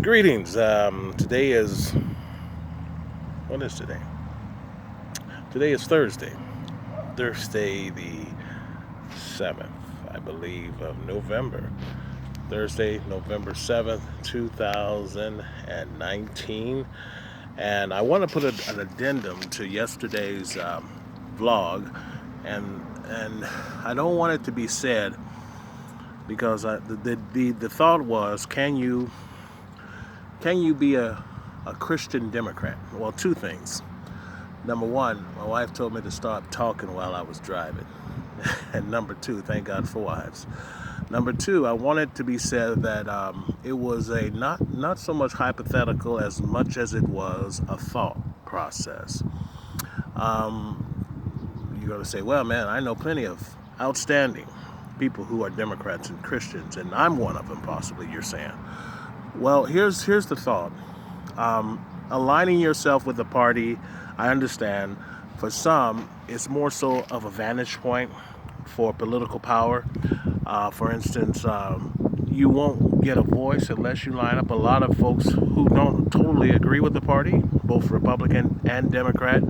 Greetings. Today is, what is today? Today is Thursday. Thursday the 7th, I believe, of November. Thursday, November 7th, 2019. And I want to put an addendum to yesterday's vlog. And I don't want it to be said because the thought was, can you be a Christian Democrat? Well, two things. Number one, my wife told me to stop talking while I was driving. And number two, thank God for wives. Number two, I wanted to be said that it was a not so much hypothetical as much as it was a thought process. You're going to say, well, man, I know plenty of outstanding people who are Democrats and Christians, and I'm one of them, possibly, you're saying. Well, here's the thought. Aligning yourself with the party, I understand. For some, it's more so of a vantage point for political power. For instance, you won't get a voice unless you line up. A lot of folks who don't totally agree with the party, both Republican and Democrat,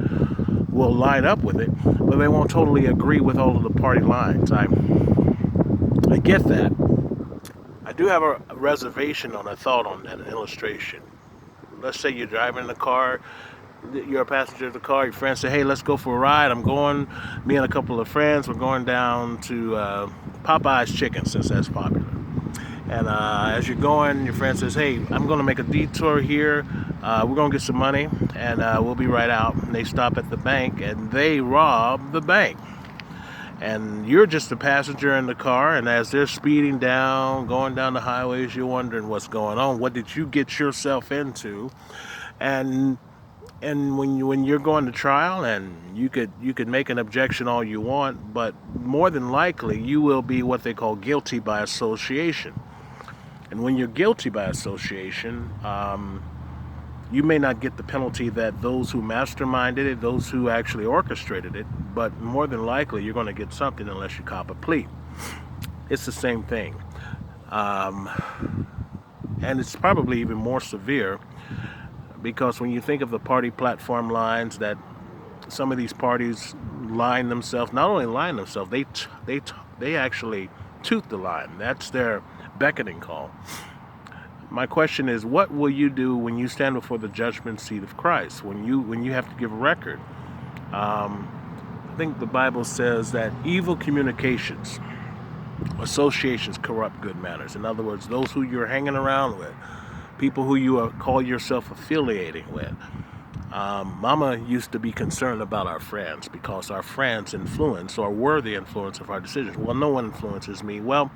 will line up with it, but they won't totally agree with all of the party lines. I get that. I do have a reservation on a thought on that illustration. Let's say you're driving in the car, you're a passenger of the car, your friends say, hey, let's go for a ride. Me and a couple of friends, we're going down to Popeye's Chicken, since that's popular. And as you're going, your friend says, hey, I'm going to make a detour here. We're going to get some money, and we'll be right out. And they stop at the bank, and they rob the bank. And you're just a passenger in the car, and as they're speeding down, going down the highways, you're wondering what's going on. What did you get yourself into? And when you're going to trial, and you could make an objection all you want, but more than likely you will be what they call guilty by association. And when you're guilty by association, you may not get the penalty that those who masterminded it, those who actually orchestrated it, but more than likely you're going to get something unless you cop a plea. It's the same thing. And it's probably even more severe because when you think of the party platform lines that some of these parties line themselves, not only line themselves, they actually toot the line. That's their beckoning call. My question is, what will you do when you stand before the judgment seat of Christ? When you have to give a record? I think the Bible says that evil communications, associations corrupt good manners. In other words, those who you're hanging around with, people who you call yourself affiliating with. Mama used to be concerned about our friends because our friends influence or were the influence of our decisions. Well, no one influences me. Well,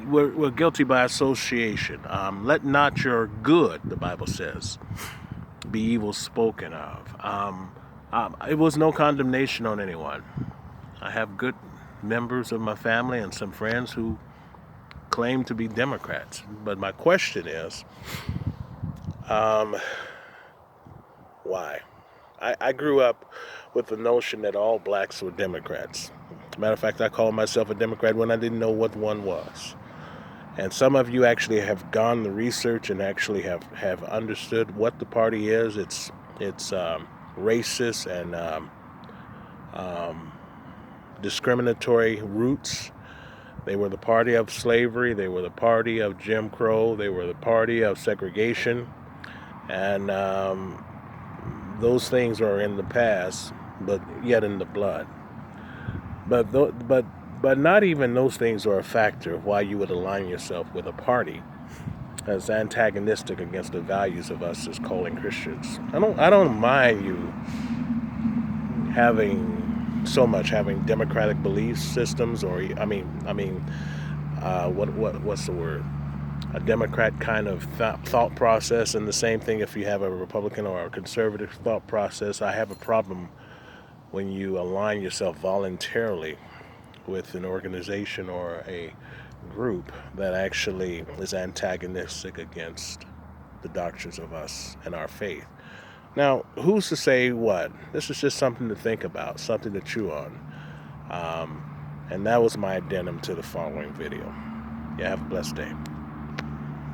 we're guilty by association. Let not your good, the Bible says, be evil spoken of. It was no condemnation on anyone. I have good members of my family and some friends who claim to be Democrats. But my question is, why? I grew up with the notion that all blacks were Democrats. Matter of fact, I called myself a Democrat when I didn't know what one was. And some of you actually have gone the research and actually have understood what the party is. It's racist and discriminatory roots. They were the party of slavery. They were the party of Jim Crow. They were the party of segregation. And those things are in the past, but yet in the blood. But not even those things are a factor of why you would align yourself with a party as antagonistic against the values of us as calling Christians. I don't mind you having democratic belief systems, or what's the word? A Democrat kind of thought process, and the same thing if you have a Republican or a conservative thought process. I have a problem when you align yourself voluntarily with an organization or a group that actually is antagonistic against the doctrines of us and our faith. Now, who's to say what? This is just something to think about, something to chew on. And that was my addendum to the following video. Yeah, have a blessed day.